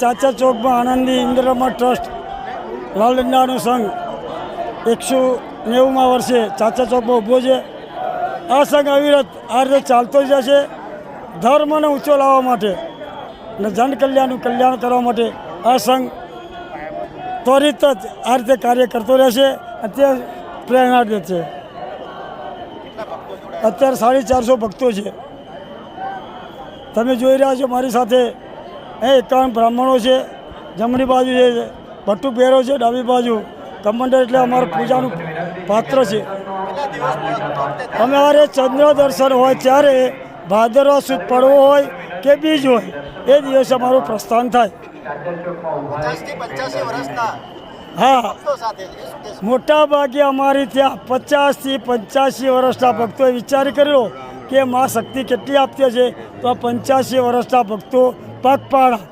ચાચા ચોકમાં આનંદી ઇન્દ્રરમણ ટ્રસ્ટ લાલ દંડાનો સંઘ 190મા વર્ષે ચાચા ચોકમાં ઊભો છે. આ સંઘ અવિરત આ રીતે ચાલતો જ જશે. ધર્મને ઊંચો લાવવા માટે અને જનકલ્યાણનું કલ્યાણ કરવા માટે આ સંઘ ત્વરિત જ આ રીતે કાર્ય કરતો રહેશે. અત્યારે પ્રેરણા દે છે. અત્યારે 450 ભક્તો છે. તમે જોઈ રહ્યા છો મારી સાથે 51 બ્રાહ્મણો છે. જમણી બાજુ છે ભટ્ટુ પહેરો છે, ડાબી બાજુ કમંડળ એટલે અમારું પૂજાનું પાત્ર છે. અમારે ચંદ્ર દર્શન હોય ત્યારે ભાદરવા સુદ પડવો હોય કે બીજ હોય એ દિવસે અમારું પ્રસ્થાન થાય. હા, મોટા ભાગે અમારી ત્યાં 50 થી 85 વર્ષના ભક્તોએ વિચાર કર્યો કે મા શક્તિ કેટલી આપતી છે, તો આ 85 વર્ષના ભક્તો પગપાળા